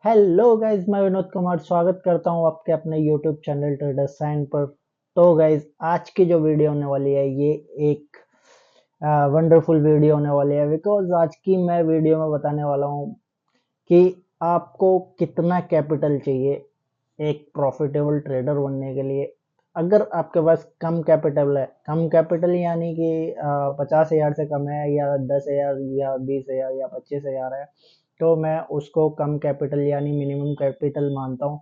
Hello guys, मैं विनोद कुमार स्वागत करता हूँ आपके अपने यूट्यूब चैनल ट्रेडर साइन पर। तो गाइज, आज की जो वीडियो होने वाली है ये एक वंडरफुल वीडियो होने वाली है, बिकॉज आज की मैं वीडियो में बताने वाला हूँ कि आपको कितना कैपिटल चाहिए एक प्रॉफिटेबल ट्रेडर बनने के लिए। अगर आपके पास कम कैपिटल है, कम कैपिटल यानी कि 50,000 से कम है, या 10,000 या 20,000 या 25,000 है, तो मैं उसको कम कैपिटल यानी मिनिमम कैपिटल मानता हूँ।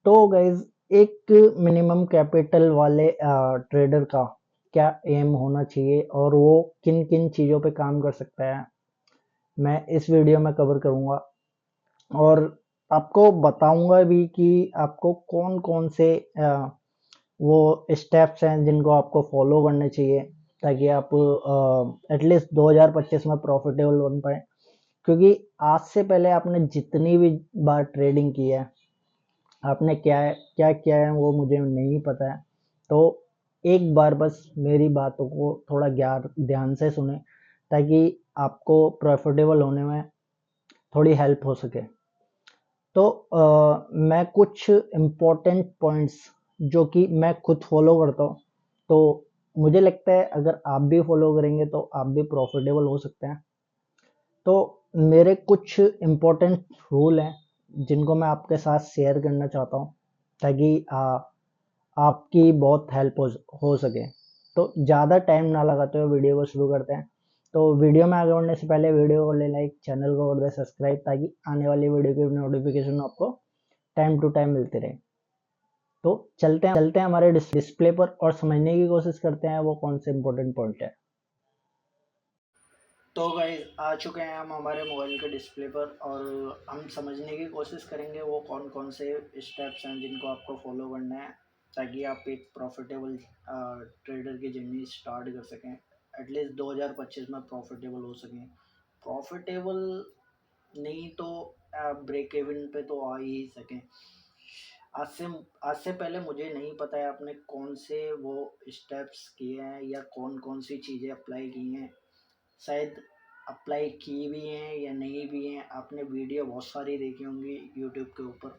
तो गाइज, एक मिनिमम कैपिटल वाले ट्रेडर का क्या एम होना चाहिए और वो किन किन चीज़ों पे काम कर सकता है, मैं इस वीडियो में कवर करूँगा। और आपको बताऊंगा भी कि आपको कौन कौन से वो स्टेप्स हैं जिनको आपको फॉलो करने चाहिए, ताकि आप एटलीस्ट 2025 में प्रॉफिटेबल बन पाए। क्योंकि आज से पहले आपने जितनी भी बार ट्रेडिंग की है, आपने क्या किया है वो मुझे नहीं पता है। तो एक बार बस मेरी बातों को थोड़ा ध्यान से सुने, ताकि आपको प्रॉफिटेबल होने में थोड़ी हेल्प हो सके। तो मैं कुछ इम्पोर्टेंट पॉइंट्स जो कि मैं खुद फॉलो करता हूँ, तो मुझे लगता है अगर आप भी फॉलो करेंगे तो आप भी प्रॉफिटेबल हो सकते हैं। तो मेरे कुछ इम्पोर्टेंट रूल हैं जिनको मैं आपके साथ शेयर करना चाहता हूँ, ताकि आपकी बहुत हेल्प हो सके। तो ज़्यादा टाइम ना लगाते हुए वीडियो को शुरू करते हैं। तो वीडियो में आगे बढ़ने से पहले वीडियो को ले लाइक, चैनल को कर दे सब्सक्राइब, ताकि आने वाली वीडियो की नोटिफिकेशन आपको टाइम टू टाइम मिलती रहे। तो चलते हैं हमारे डिस्प्ले पर और समझने की कोशिश करते हैं वो कौन से इंपॉर्टेंट पॉइंट है। तो गाइज, आ चुके हैं हम हमारे मोबाइल के डिस्प्ले पर, और हम समझने की कोशिश करेंगे वो कौन कौन से स्टेप्स हैं जिनको आपको फॉलो करना है, ताकि आप एक प्रॉफिटेबल ट्रेडर की जर्नी स्टार्ट कर सकें, एटलीस्ट 2025 में प्रॉफिटेबल हो सकें। प्रॉफिटेबल नहीं तो ब्रेक इवन पे तो आ ही सकें। आज से आज से पहले मुझे नहीं पता है आपने कौन से वो स्टेप्स किए हैं या कौन कौन सी चीज़ें अप्लाई की हैं। शायद अप्लाई की भी हैं या नहीं भी हैं, आपने वीडियो बहुत सारी देखी होंगी यूट्यूब के ऊपर।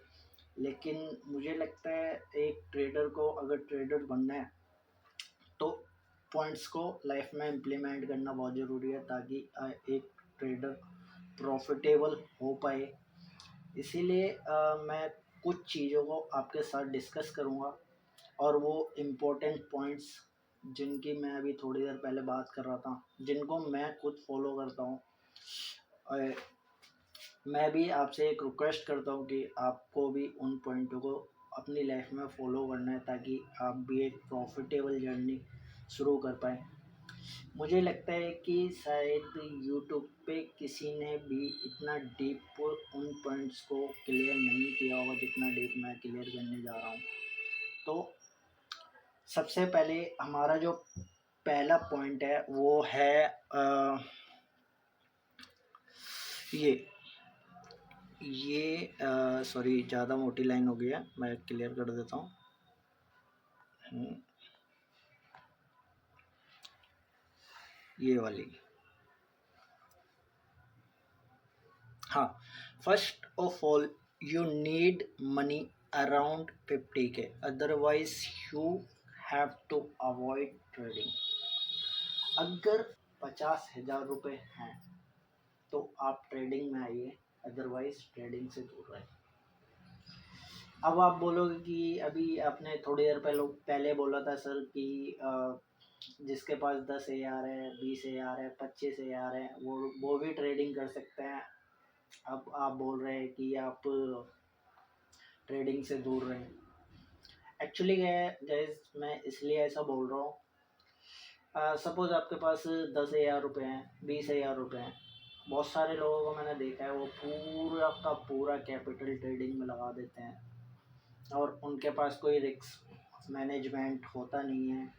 लेकिन मुझे लगता है एक ट्रेडर को अगर ट्रेडर बनना है तो पॉइंट्स को लाइफ में इम्प्लीमेंट करना बहुत ज़रूरी है, ताकि एक ट्रेडर प्रॉफिटेबल हो पाए। इसीलिए मैं कुछ चीज़ों को आपके साथ डिस्कस करूँगा, और वो इम्पोर्टेंट पॉइंट्स जिनकी मैं अभी थोड़ी देर पहले बात कर रहा था, जिनको मैं खुद फॉलो करता हूँ। और मैं भी आपसे एक रिक्वेस्ट करता हूँ कि आपको भी उन पॉइंटों को अपनी लाइफ में फॉलो करना है, ताकि आप भी एक प्रॉफिटेबल जर्नी शुरू कर पाएँ। मुझे लगता है कि शायद यूट्यूब पे किसी ने भी इतना डीप उन पॉइंट्स को क्लियर नहीं किया होगा जितना डीप मैं क्लियर करने जा रहा हूँ। तो सबसे पहले हमारा जो पहला पॉइंट है वो है ये सॉरी, ज़्यादा मोटी लाइन हो गई है, मैं क्लियर कर देता हूँ। ये वाली, हाँ। First of all, you need money around 50K, otherwise you have to avoid trading. अगर 50,000 रुपये हैं तो आप ट्रेडिंग में आइए, अदरवाइज ट्रेडिंग से दूर रहें। अब आप बोलोगे कि अभी आपने थोड़ी देर पहले बोला था सर कि जिसके पास 10,000 है, 20,000 है, 25,000 है, वो भी ट्रेडिंग कर सकते हैं। अब आप बोल रहे हैं कि आप ट्रेडिंग से दूर रहें। एक्चुअली क्या है गाइस, मैं इसलिए ऐसा बोल रहा हूँ। सपोज आपके पास 10,000 रुपये हैं, 20,000 रुपये हैं। बहुत सारे लोगों को मैंने देखा है वो पूरा का पूरा कैपिटल ट्रेडिंग में लगा देते हैं, और उनके पास कोई रिस्क मैनेजमेंट होता नहीं है।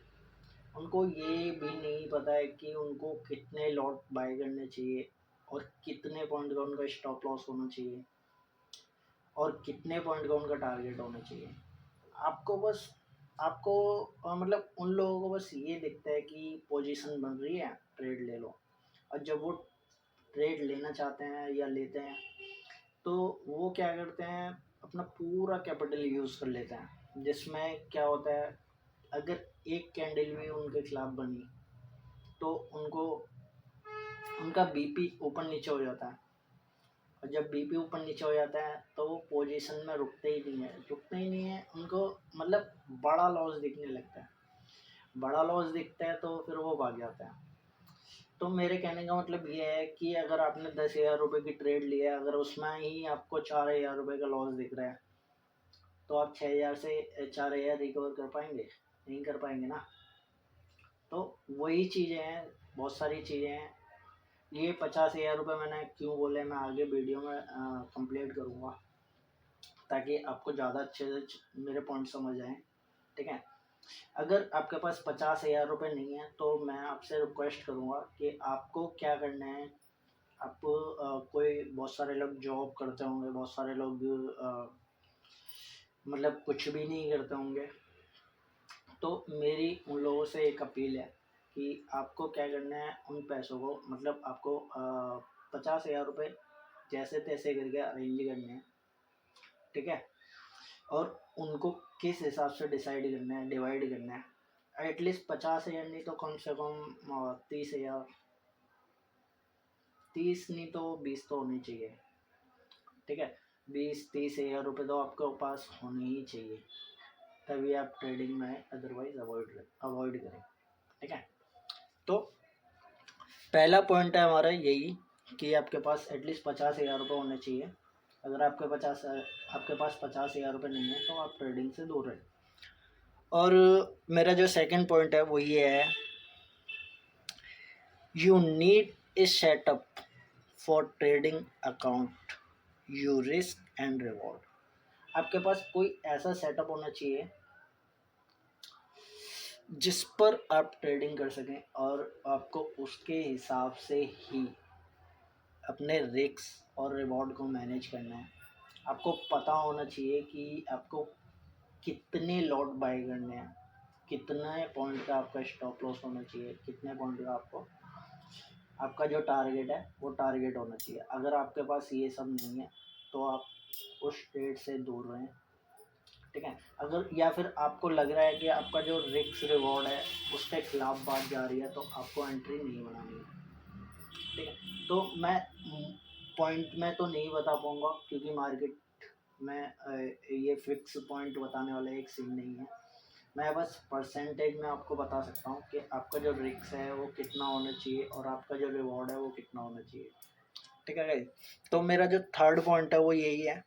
उनको ये भी नहीं पता है कि उनको कितने लॉट बाय करने चाहिए, और कितने पॉइंट का उनका स्टॉप लॉस होना चाहिए, और कितने पॉइंट का उनका टारगेट होना चाहिए। आपको बस आपको मतलब उन लोगों को बस ये दिखता है कि पोजीशन बन रही है, ट्रेड ले लो। और जब वो ट्रेड लेना चाहते हैं या लेते हैं, तो वो क्या करते हैं, अपना पूरा कैपिटल यूज़ कर लेते हैं, जिसमें क्या होता है, अगर एक कैंडल भी उनके खिलाफ बनी तो उनको उनका बीपी ऊपर नीचे हो जाता है, और जब बीपी ऊपर नीचे हो जाता है तो वो पोजीशन में रुकते ही नहीं है, उनको मतलब बड़ा लॉस दिखने लगता है। बड़ा लॉस दिखता है तो फिर वो भाग जाता है। तो मेरे कहने का मतलब ये है कि अगर आपने 10,000 रुपये की ट्रेड लिया है, अगर उसमें ही आपको 4,000 रुपये का लॉस दिख रहा है, तो आप 6,000 से 4,000 रिकवर कर पाएंगे? नहीं कर पाएंगे ना। तो वही चीज़ें हैं, बहुत सारी चीज़ें हैं। ये 50,000 रुपये मैंने क्यों बोले, मैं आगे वीडियो में कंप्लीट करूँगा, ताकि आपको ज़्यादा अच्छे से मेरे पॉइंट समझ आए। ठीक है, अगर आपके पास 50,000 रुपये नहीं है तो मैं आपसे रिक्वेस्ट करूँगा कि आपको क्या करना है। आप कोई बहुत सारे लोग जॉब करते होंगे, बहुत सारे लोग मतलब कुछ भी नहीं करते होंगे। तो मेरी उन लोगों से एक अपील है कि आपको क्या करना है, उन पैसों को मतलब आपको 50,000 रुपये जैसे तैसे करके अरेंज करने हैं। ठीक है, और उनको किस हिसाब से डिवाइड करना है। एटलीस्ट 50,000 नहीं तो कम से कम 30,000, 30 नहीं तो 20 तो होने चाहिए। ठीक है, 20-30 हज़ार रुपये तो आपके पास होने ही चाहिए, तभी आप ट्रेडिंग में, अदरवाइज अवॉइड करें। ठीक है, तो पहला पॉइंट है हमारा यही कि आपके पास एटलीस्ट 50,000 रुपये होने चाहिए। अगर आपके पास 50,000 रुपये नहीं है तो आप ट्रेडिंग से दूर रहें। और मेरा जो सेकंड पॉइंट है वो ये है, you need a setup for trading account, you risk and reward. आपके पास कोई ऐसा सेटअप होना चाहिए जिस पर आप ट्रेडिंग कर सकें, और आपको उसके हिसाब से ही अपने रिस्क और रिवॉर्ड को मैनेज करना है। आपको पता होना चाहिए कि आपको कितने लॉट बाय करने हैं, कितने पॉइंट का आपका स्टॉप लॉस होना चाहिए, कितने पॉइंट का आपका जो टारगेट है वो टारगेट होना चाहिए। अगर आपके पास ये सब नहीं है तो आप उस ट्रेड से दूर रहें। ठीक है, अगर या फिर आपको लग रहा है कि आपका जो रिस्क रिवॉर्ड है उसके खिलाफ बात जा रही है तो आपको एंट्री नहीं बनानी है। ठीक है, तो मैं पॉइंट में तो नहीं बता पाऊँगा क्योंकि मार्केट में ये फिक्स पॉइंट बताने वाला एक सीन नहीं है। मैं बस परसेंटेज में आपको बता सकता हूँ कि आपका जो रिस्क है वो कितना होना चाहिए और आपका जो रिवॉर्ड है वो कितना होना चाहिए। ठीक है गाइस, तो मेरा जो थर्ड पॉइंट है वो यही है,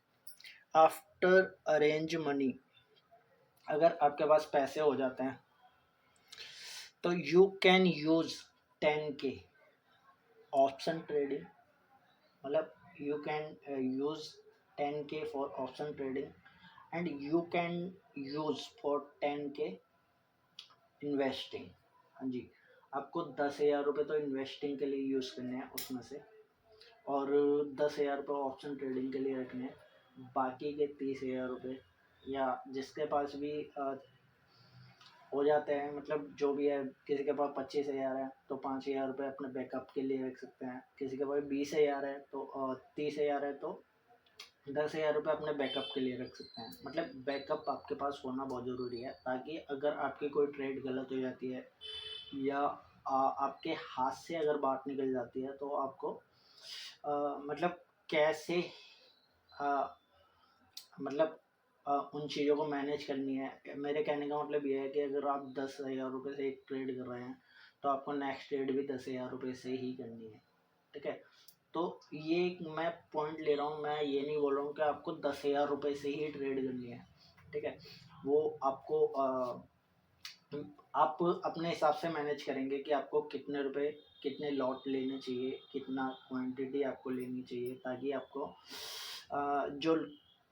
आफ्टर अरेंज मनी। अगर आपके पास पैसे हो जाते हैं तो you can use 10K option trading, मतलब you can use 10K for option trading and you can use for 10K investing. हाँ जी, आपको 10,000 रुपये तो इन्वेस्टिंग के लिए यूज़ करने हैं उसमें से, और 10,000 रुपये ऑप्शन ट्रेडिंग के लिए रखने हैं। बाकी के 30,000 रुपये, या जिसके पास भी हो जाते हैं, मतलब जो भी है, किसी के पास 25,000 है तो 5,000 रुपये अपने बैकअप के लिए रख सकते हैं, किसी के पास 20,000 है तो 30,000 है तो 10,000 रुपये अपने बैकअप के लिए रख सकते हैं। मतलब बैकअप आपके पास होना बहुत ज़रूरी है, ताकि अगर आपकी कोई ट्रेड गलत हो जाती है या आपके हाथ से अगर बात निकल जाती है तो आपको मतलब कैसे आ, मतलब उन चीज़ों को मैनेज करनी है। मेरे कहने का मतलब ये है कि अगर आप 10,000 रुपये से एक ट्रेड कर रहे हैं तो आपको नेक्स्ट ट्रेड भी 10,000 रुपये से ही करनी है। ठीक है, तो ये मैं पॉइंट ले रहा हूँ, मैं ये नहीं बोल रहा हूँ कि आपको 10,000 रुपये से ही ट्रेड करनी है। ठीक है, वो आपको आप अपने हिसाब से मैनेज करेंगे कि आपको कितने रुपए, कितने लॉट लेने चाहिए, कितना क्वांटिटी आपको लेनी चाहिए, ताकि आपको जो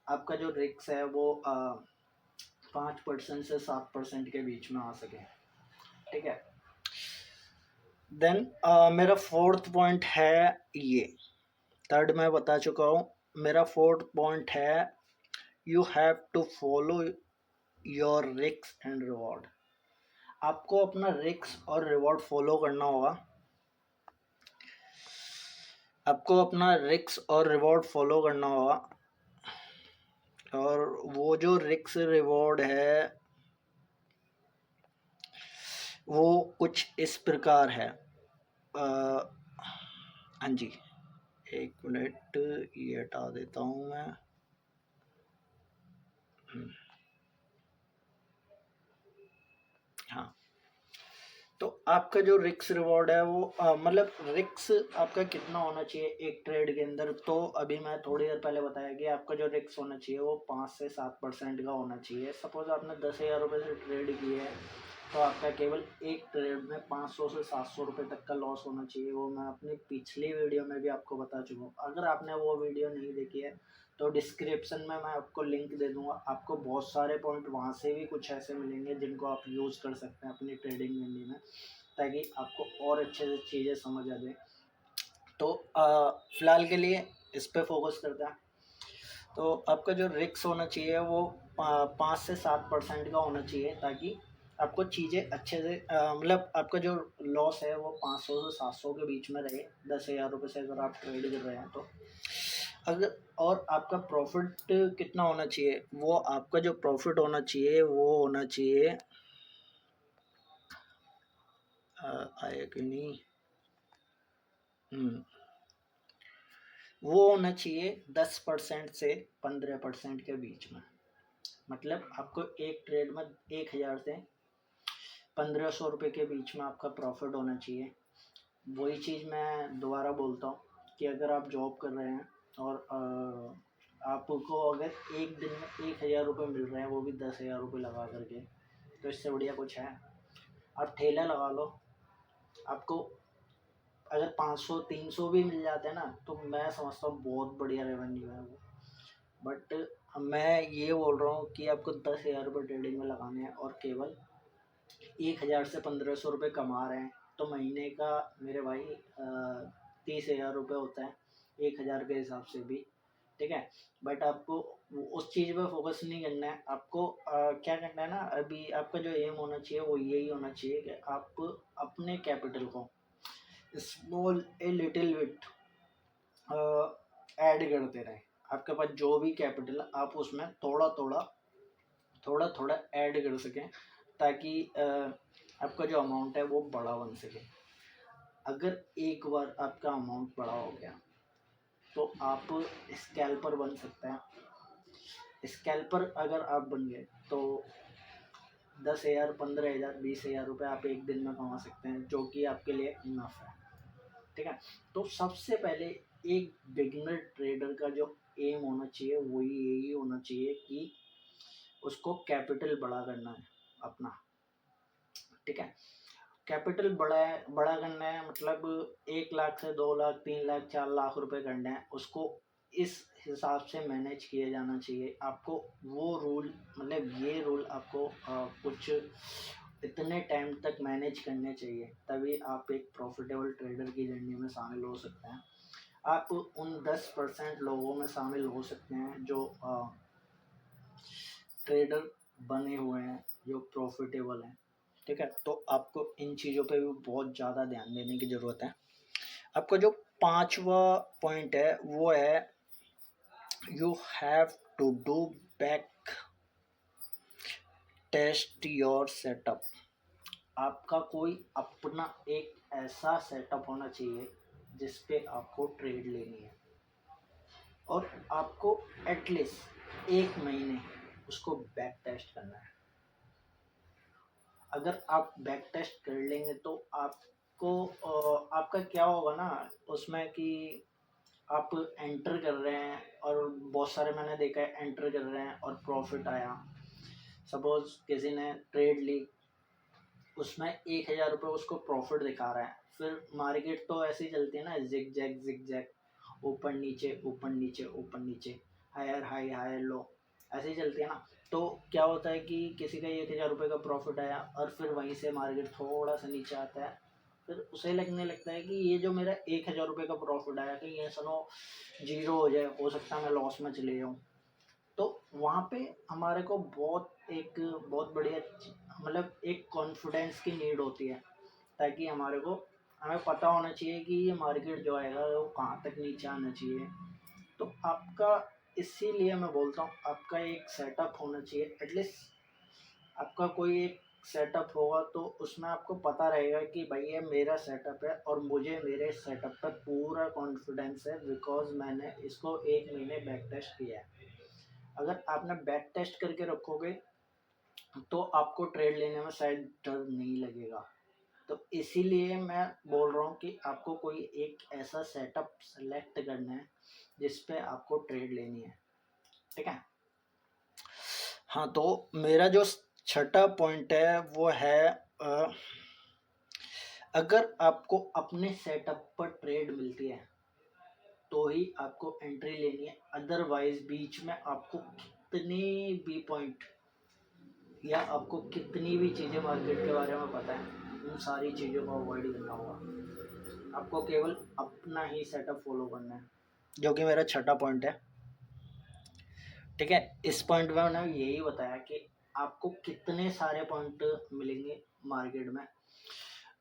आपका जो रिस्क है वो 5% से 7% के बीच में आ सके। ठीक है, देन मेरा फोर्थ पॉइंट है ये, थर्ड मैं बता चुका हूँ। मेरा फोर्थ पॉइंट है, you have to follow your risk and reward. आपको अपना रिस्क और रिवॉर्ड फॉलो करना होगा। आपको अपना रिस्क और रिवॉर्ड फॉलो करना होगा, और वो जो रिस्क रिवॉर्ड है वो कुछ इस प्रकार है। हाँ जी, एक मिनट, ये हटा देता हूँ मैं। हाँ, तो आपका जो रिस्क रिवॉर्ड है वो मतलब रिस्क आपका कितना होना चाहिए एक ट्रेड के अंदर। तो अभी मैं थोड़ी देर पहले बताया कि आपका जो रिस्क होना चाहिए वो 5 से 7% का होना चाहिए। सपोज आपने 10,000 रुपये से ट्रेड किए है, तो आपका केवल एक ट्रेड में 500 से 700 रुपये तक का लॉस होना चाहिए। वो मैं अपनी पिछली वीडियो में भी आपको बता चुका हूँ। अगर आपने वो वीडियो नहीं देखी है तो डिस्क्रिप्शन में मैं आपको लिंक दे दूँगा। आपको बहुत सारे पॉइंट वहाँ से भी कुछ ऐसे मिलेंगे जिनको आप यूज़ कर सकते हैं अपनी ट्रेडिंग करने में, ताकि आपको और अच्छे से चीज़ें समझ आ जाए। तो फ़िलहाल के लिए इस पे फोकस करते हैं। तो आपका जो रिस्क होना चाहिए वो 5 से 7% का होना चाहिए, ताकि आपको चीज़ें अच्छे से मतलब आपका जो लॉस है वो 500 से 700 के बीच में रहे। 10,000 रुपये से अगर आप ट्रेड कर रहे हैं तो अगर, और आपका प्रॉफिट कितना होना चाहिए, वो आपका जो प्रॉफिट होना चाहिए वो होना चाहिए आया कि नहीं, वो होना चाहिए 10% से 15% के बीच में। मतलब आपको एक ट्रेड में 1,000 से 1,500 रुपये के बीच में आपका प्रॉफिट होना चाहिए। वही चीज़ मैं दोबारा बोलता हूँ कि अगर आप जॉब कर रहे हैं और आपको अगर एक दिन में 1,000 रुपये मिल रहे हैं, वो भी 10,000 रुपये लगा करके, तो इससे बढ़िया कुछ है। आप ठेला लगा लो, आपको अगर 500-300 भी मिल जाते हैं ना, तो मैं समझता हूँ बहुत बढ़िया रेवेन्यू है वो। बट मैं ये बोल रहा हूँ कि आपको 10,000 रुपये ट्रेडिंग में लगाने हैं और केवल 1,000 से 1,500 रुपये कमा रहे हैं, तो महीने का मेरे भाई 30,000 रुपये होता है 1,000 के हिसाब से भी, ठीक है। बट आपको उस चीज़ पे फोकस नहीं करना है। आपको क्या करना है ना, अभी आपका जो एम होना चाहिए वो यही होना चाहिए कि आप अपने कैपिटल को small a little bit add करते रहें। आपके पास जो भी कैपिटल आप उसमें थोड़ा थोड़ा ऐड कर सकें, ताकि आपका जो अमाउंट है वो बड़ा बन सके। अगर एक बार आपका अमाउंट बड़ा हो गया तो आप स्कैल्पर बन सकते हैं। स्कैल्पर अगर आप बन गए तो 10,000, 15,000, 20,000 रुपये आप एक दिन में कमा सकते हैं, जो कि आपके लिए इनफ है, ठीक है। तो सबसे पहले एक बिगिनर ट्रेडर का जो एम होना चाहिए वो यही होना चाहिए कि उसको कैपिटल बड़ा करना है अपना, ठीक है। कैपिटल बड़ा करना है, मतलब 1 लाख से 2 लाख, 3 लाख, 4 लाख रुपए करना है उसको। इस हिसाब से मैनेज किया जाना चाहिए आपको। वो रूल, मतलब ये रूल आपको कुछ इतने टाइम तक मैनेज करने चाहिए, तभी आप एक प्रॉफिटेबल ट्रेडर की जर्नी में शामिल हो सकते हैं। आप उन 10% लोगों में शामिल हो सकते हैं जो ट्रेडर बने हुए हैं, जो प्रॉफिटेबल हैं, ठीक है। तो आपको इन चीज़ों पे भी बहुत ज़्यादा ध्यान देने की ज़रूरत है। आपका जो 5वां पॉइंट है वो है you have to do back test your setup. आपका कोई अपना एक ऐसा सेटअप होना चाहिए जिस पे आपको ट्रेड लेनी है, और आपको एटलीस्ट 1 महीने उसको बैक टेस्ट करना है। अगर आप बैक टेस्ट कर लेंगे तो आपको आपका क्या होगा ना उसमें कि आप एंटर कर रहे हैं, और बहुत सारे मैंने देखा है एंटर कर रहे हैं और प्रॉफिट आया। सपोज किसी ने ट्रेड ली, उसमें 1,000 रुपये उसको प्रॉफिट दिखा रहा है, फिर मार्केट तो ऐसे ही चलती है ना, जिग जैग, ऊपर नीचे ऊपर नीचे ऊपर नीचे, हायर हाई हायर लो, ऐसे ही चलती है ना। तो क्या होता है कि किसी का 1,000 रुपये का प्रॉफिट आया और फिर वहीं से मार्केट थोड़ा सा नीचे आता है, फिर उसे लगने लगता है कि ये जो मेरा 1,000 रुपये का प्रॉफिट आया कि ये सुनो जीरो हो जाए, हो सकता है मैं लॉस में चले जाऊँ। तो वहाँ पे हमारे को बहुत बढ़िया, मतलब एक कॉन्फिडेंस की नीड होती है, ताकि हमारे को हमें पता होना चाहिए कि ये मार्केट जो आएगा वो कहाँ तक नीचे आना चाहिए। तो आपका, इसीलिए मैं बोलता हूँ आपका एक सेटअप होना चाहिए एटलीस्ट। आपका कोई एक सेटअप होगा तो उसमें आपको पता रहेगा कि भाई ये मेरा सेटअप है और मुझे मेरे सेटअप पर पूरा कॉन्फिडेंस है, बिकॉज मैंने इसको 1 महीने बैक टेस्ट किया है। अगर आपने बैक टेस्ट करके रखोगे तो आपको ट्रेड लेने में शायद डर नहीं लगेगा। तो इसीलिए मैं बोल रहा हूँ कि आपको कोई एक ऐसा सेटअप सेलेक्ट करना है जिस पे आपको ट्रेड लेनी है, ठीक है। हाँ, तो मेरा जो छठा पॉइंट है वो है अगर आपको अपने सेटअप पर ट्रेड मिलती है तो ही आपको एंट्री लेनी है, अदरवाइज बीच में आपको कितने भी पॉइंट या आपको कितनी भी चीज़ें मार्केट के बारे में पता है, उन सारी चीज़ों को अवॉइड करना होगा। आपको केवल अपना ही सेटअप फॉलो करना है, जो कि मेरा छठा पॉइंट है, ठीक है। इस पॉइंट में मैंने यही बताया कि आपको कितने सारे पॉइंट मिलेंगे मार्केट में।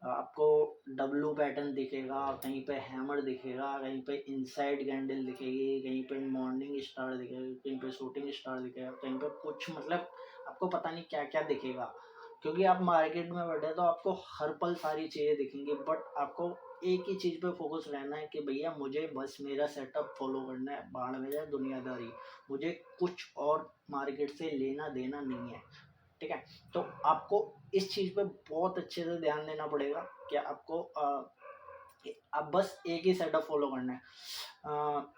आपको डब्लू पैटर्न दिखेगा, कहीं पे हैमर दिखेगा, कहीं पे इनसाइड कैंडल दिखेगी, कहीं पे मॉर्निंग स्टार दिखेगा, कहीं पे शूटिंग स्टार दिखेगा, कहीं पे कुछ, मतलब आपको पता नहीं क्या क्या दिखेगा, क्योंकि आप मार्केट में बैठे तो आपको हर पल सारी चीज़ें दिखेंगी। बट आपको एक ही चीज़ पे फोकस रहना है कि भैया मुझे बस मेरा सेटअप फॉलो करना है, बाहर में जाए दुनियादारी, मुझे कुछ और मार्केट से लेना देना नहीं है, ठीक है। तो आपको इस चीज़ पे बहुत अच्छे से ध्यान देना पड़ेगा कि आपको आप बस एक ही सेटअप फॉलो करना है।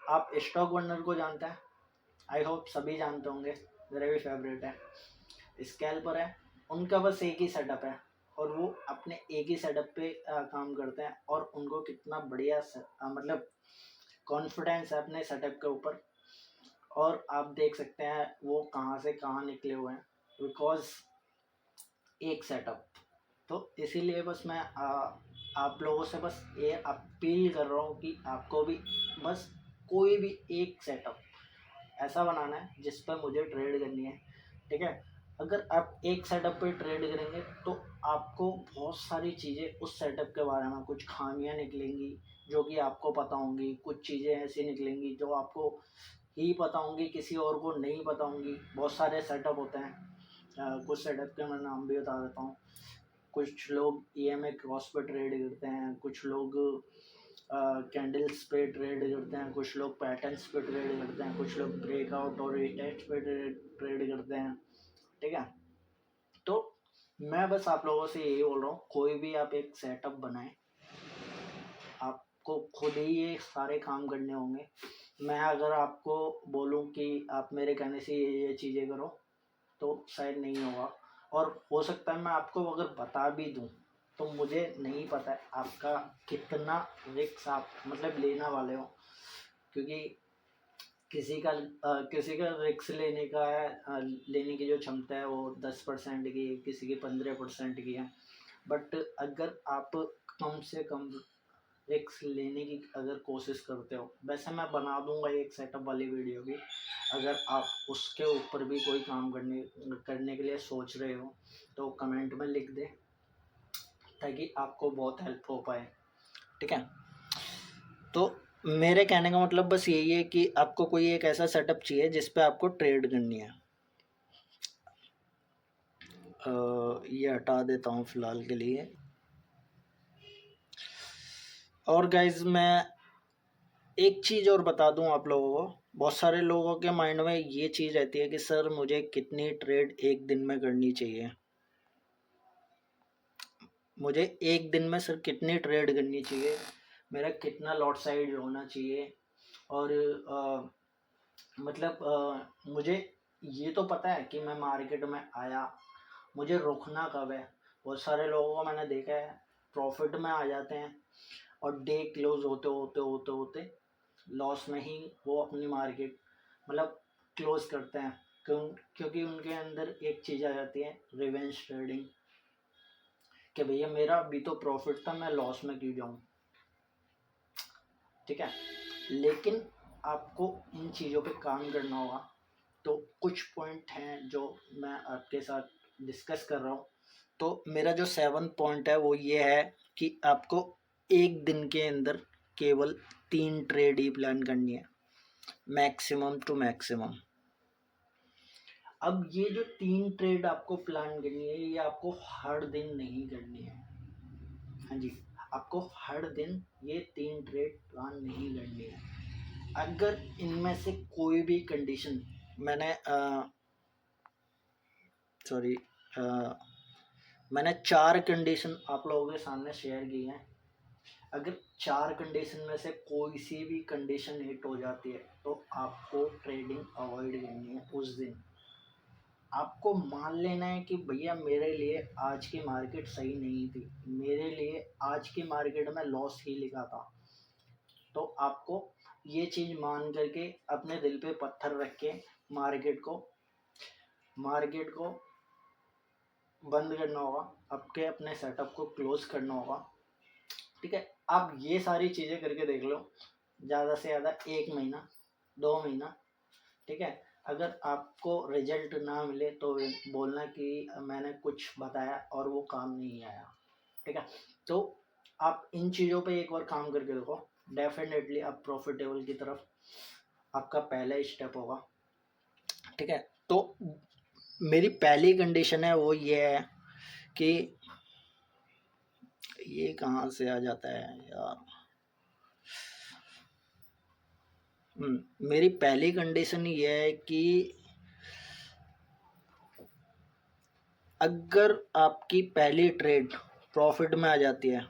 आप स्टॉक वर्नर को जानते हैं, आई होप सभी जानते होंगे, मेरे भी फेवरेट है, स्कैल्पर है। उनका बस एक ही सेटअप है और वो अपने एक ही सेटअप पे काम करते हैं और उनको कितना बढ़िया मतलब कॉन्फिडेंस है अपने सेटअप के ऊपर। और आप देख सकते हैं वो कहाँ से कहाँ निकले हुए हैं, बिकॉज एक सेटअप। तो इसीलिए बस मैं आप लोगों से बस ये अपील कर रहा हूँ कि आपको भी बस कोई भी एक सेटअप ऐसा बनाना है जिस पर मुझे ट्रेड करनी है, ठीक है। अगर आप एक सेटअप पे ट्रेड करेंगे तो आपको बहुत सारी चीज़ें उस सेटअप के बारे में, कुछ खामियां निकलेंगी जो कि आपको पता होंगी, कुछ चीज़ें ऐसी निकलेंगी जो आपको ही पता होंगी, किसी और को नहीं पता होंगी। बहुत सारे सेटअप होते हैं, कुछ सेटअप के मैं नाम भी बता देता हूँ। कुछ लोग EMA क्रॉस पे ट्रेड करते हैं, कुछ लोग कैंडल्स पे ट्रेड करते हैं, कुछ लोग पैटर्न्स पे ट्रेड करते हैं, कुछ लोग ब्रेकआउट और रिटेस्ट पे ट्रेड करते हैं, ठीक है। तो मैं बस आप लोगों से यही बोल रहा हूँ, कोई भी आप एक सेटअप बनाएं, आपको खुद ही ये सारे काम करने होंगे। मैं अगर आपको बोलूँ कि आप मेरे कहने से ये चीज़ें करो तो शायद नहीं होगा। और हो सकता है मैं आपको अगर बता भी दूं तो मुझे नहीं पता है आपका कितना रिस्क आप मतलब लेने वाले हो, क्योंकि किसी का रिस्क लेने का है, लेने की जो क्षमता है वो 10% की, किसी की 15% की है। बट अगर आप कम से कम रिस्क लेने की अगर कोशिश करते हो, वैसे मैं बना दूंगा एक सेटअप वाली वीडियो भी, अगर आप उसके ऊपर भी कोई काम करने के लिए सोच रहे हो तो कमेंट में लिख दें ताकि आपको बहुत हेल्प हो पाए, ठीक है। तो मेरे कहने का मतलब बस यही है कि आपको कोई एक ऐसा सेटअप चाहिए जिस पे आपको ट्रेड करनी है। ये हटा देता हूँ फिलहाल के लिए। और गाइज मैं एक चीज़ और बता दूं आप लोगों को, बहुत सारे लोगों के माइंड में ये चीज़ रहती है कि सर मुझे कितनी ट्रेड एक दिन में करनी चाहिए, मुझे एक दिन में सर कितनी ट्रेड करनी चाहिए, मेरा कितना लॉट साइज होना चाहिए। और मतलब मुझे ये तो पता है कि मैं मार्केट में आया, मुझे रुकना कब है। बहुत सारे लोगों को मैंने देखा है प्रॉफिट में आ जाते हैं और डे क्लोज होते होते होते होते लॉस में ही वो अपनी मार्केट मतलब क्लोज करते हैं। क्योंकि उनके अंदर एक चीज़ आ जाती है, रिवेंज ट्रेडिंग, कि भैया मेरा अभी तो प्रॉफिट था, मैं लॉस में क्यों जाऊँ, ठीक है। लेकिन आपको इन चीज़ों पे काम करना होगा। तो कुछ पॉइंट हैं जो मैं आपके साथ डिस्कस कर रहा हूँ। तो मेरा जो 7th पॉइंट है वो ये है कि आपको एक दिन के अंदर केवल 3 ट्रेड ही प्लान करनी है, मैक्सिमम टू मैक्सिमम। अब ये जो 3 ट्रेड आपको प्लान करनी है, ये आपको हर दिन नहीं करनी है। हाँ जी, आपको हर दिन ये 3 ट्रेड प्लान नहीं करनी है। अगर इनमें से कोई भी कंडीशन मैंने मैंने 4 कंडीशन आप लोगों के सामने शेयर की हैं। अगर 4 कंडीशन में से कोई सी भी कंडीशन हिट हो जाती है तो आपको ट्रेडिंग अवॉइड करनी है उस दिन। आपको मान लेना है कि भैया मेरे लिए आज की मार्केट सही नहीं थी, मेरे लिए आज की मार्केट में लॉस ही लिखा था, तो आपको ये चीज़ मान करके अपने दिल पे पत्थर रख के मार्केट को बंद करना होगा, आपके अपने सेटअप को क्लोज करना होगा। ठीक है, आप ये सारी चीज़ें करके देख लो, ज़्यादा से ज़्यादा 1 महीना 2 महीना। ठीक है, अगर आपको रिजल्ट ना मिले तो बोलना कि मैंने कुछ बताया और वो काम नहीं आया। ठीक है, तो आप इन चीज़ों पे एक बार काम करके देखो, डेफिनेटली आप प्रॉफिटेबल की तरफ आपका पहला स्टेप होगा। ठीक है, तो मेरी पहली कंडीशन है वो ये है कि ये कहाँ से आ जाता है यार। मेरी पहली कंडीशन ये है कि अगर आपकी पहली ट्रेड प्रॉफिट में आ जाती है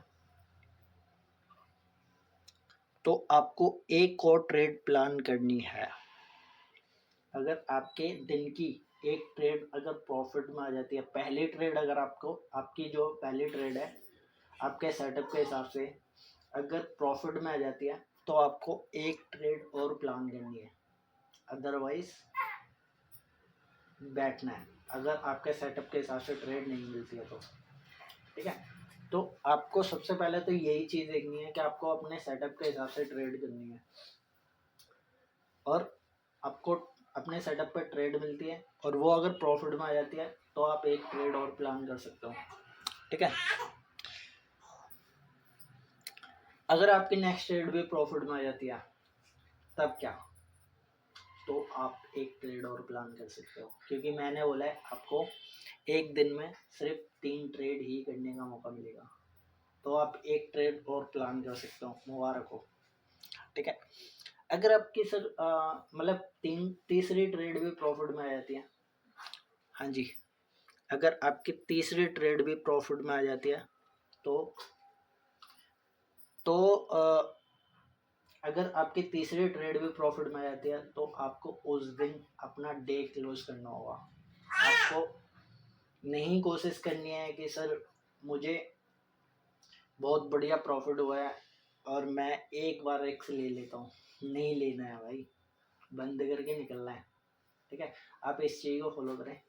तो आपको एक और ट्रेड प्लान करनी है। अगर आपके दिन की एक ट्रेड अगर प्रॉफिट में आ जाती है, पहली ट्रेड अगर आपकी जो पहली ट्रेड है आपके सेटअप के हिसाब से अगर प्रॉफिट में आ जाती है तो आपको एक ट्रेड और प्लान करनी है, अदरवाइज बैठना है, अगर आपके सेटअप के हिसाब से ट्रेड नहीं मिलती है तो। ठीक है, तो आपको सबसे पहले तो यही चीज़ देखनी है कि आपको अपने सेटअप के हिसाब से ट्रेड करनी है, और आपको अपने सेटअप पे ट्रेड मिलती है और वो अगर प्रॉफिट में आ जाती है तो आप एक ट्रेड और प्लान कर सकते हो। ठीक है, अगर आपकी नेक्स्ट ट्रेड भी प्रॉफिट में आ जाती है तब क्या, तो आप एक ट्रेड और प्लान कर सकते हो, क्योंकि मैंने बोला है आपको एक दिन में सिर्फ 3 ट्रेड ही करने का मौका मिलेगा, तो आप एक ट्रेड और प्लान कर सकते हो। मुबारक हो। ठीक है, अगर आपकी सर मतलब तीसरी ट्रेड भी प्रॉफिट में आ जाती है, हाँ जी, अगर आपकी तीसरी ट्रेड भी प्रॉफिट में आ जाती है तो अगर आपकी तीसरी ट्रेड भी प्रॉफिट में आ जाती है तो आपको उस दिन अपना डे क्लोज करना होगा। आपको नहीं कोशिश करनी है कि सर मुझे बहुत बढ़िया प्रॉफिट हुआ है और मैं एक बार एक्स ले लेता हूँ, नहीं लेना है भाई, बंद करके निकलना है। ठीक है, आप इस चीज़ को फॉलो करें।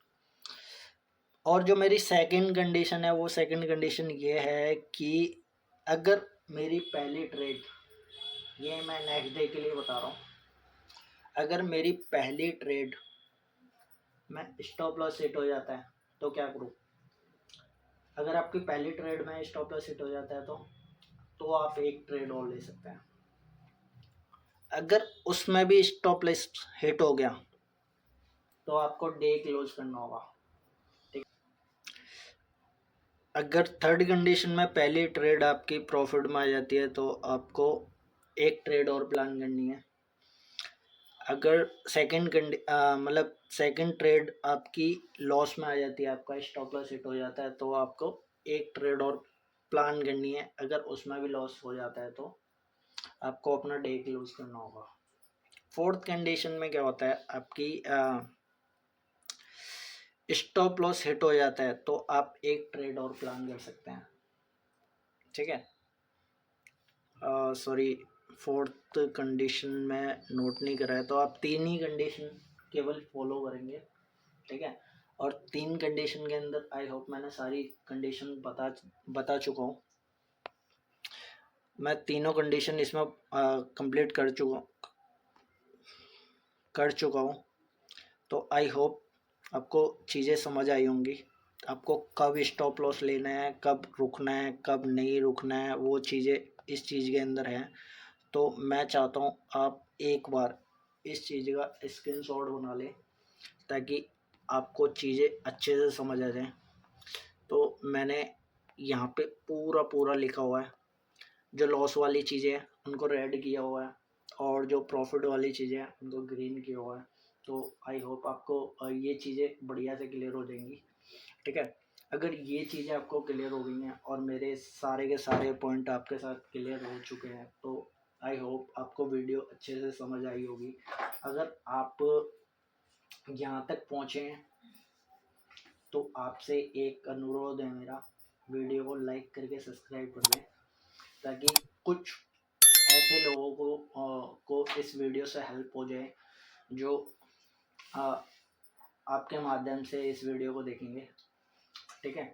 और जो मेरी सेकंड कंडीशन है वो सेकंड कंडीशन ये है कि अगर मेरी पहली ट्रेड, ये मैं नेक्स्ट डे के लिए बता रहा हूँ, अगर मेरी पहली ट्रेड में स्टॉप लॉस हिट हो जाता है तो क्या करूँ। अगर आपकी पहली ट्रेड में स्टॉप लॉस हिट हो जाता है तो आप एक ट्रेड और ले सकते हैं। अगर उसमें भी स्टॉप लॉस हिट हो गया तो आपको डे क्लोज करना होगा। ठीक, अगर थर्ड कंडीशन में पहली ट्रेड आपकी प्रॉफिट में आ जाती है तो आपको एक ट्रेड और प्लान करनी है। अगर मतलब सेकंड ट्रेड आपकी लॉस में आ जाती है, आपका स्टॉप लॉस हिट हो जाता है, तो आपको एक ट्रेड और प्लान करनी है। अगर उसमें भी लॉस हो जाता है तो आपको अपना डे क्लोज करना होगा। फोर्थ कंडीशन में क्या होता है, आपकी स्टॉप लॉस हिट हो जाता है तो आप एक ट्रेड और प्लान कर सकते हैं। ठीक है, सॉरी, फोर्थ कंडीशन में नोट नहीं करा है, तो आप 3 ही कंडीशन केवल फॉलो करेंगे। ठीक है, और 3 कंडीशन के अंदर आई होप मैंने सारी कंडीशन बता चुका हूँ। मैं तीनों कंडीशन इसमें कंप्लीट कर चुका हूँ, तो आई होप आपको चीज़ें समझ आई होंगी। आपको कब स्टॉप लॉस लेना है, कब रुकना है, कब नहीं रुकना है, वो चीज़ें इस चीज़ के अंदर हैं, तो मैं चाहता हूँ आप एक बार इस चीज़ का स्क्रीनशॉट बना लें ताकि आपको चीज़ें अच्छे से समझ आ जाएं। तो मैंने यहाँ पे पूरा लिखा हुआ है, जो लॉस वाली चीज़ें हैं उनको रेड किया हुआ है और जो प्रॉफिट वाली चीज़ें हैं उनको ग्रीन किया हुआ है। तो आई होप आपको ये चीज़ें बढ़िया से क्लियर हो जाएंगी, ठीक है। अगर ये चीज़ें आपको क्लियर हो गई हैं और मेरे सारे के सारे पॉइंट आपके साथ क्लियर हो चुके हैं, तो आई होप आपको वीडियो अच्छे से समझ आई होगी। अगर आप यहाँ तक पहुँचे हैं तो आपसे एक अनुरोध है मेरा, वीडियो को लाइक करके सब्सक्राइब कर दें ताकि कुछ ऐसे लोगों को इस वीडियो से हेल्प हो जाए जो आ, आपके माध्यम से इस वीडियो को देखेंगे, ठीक है।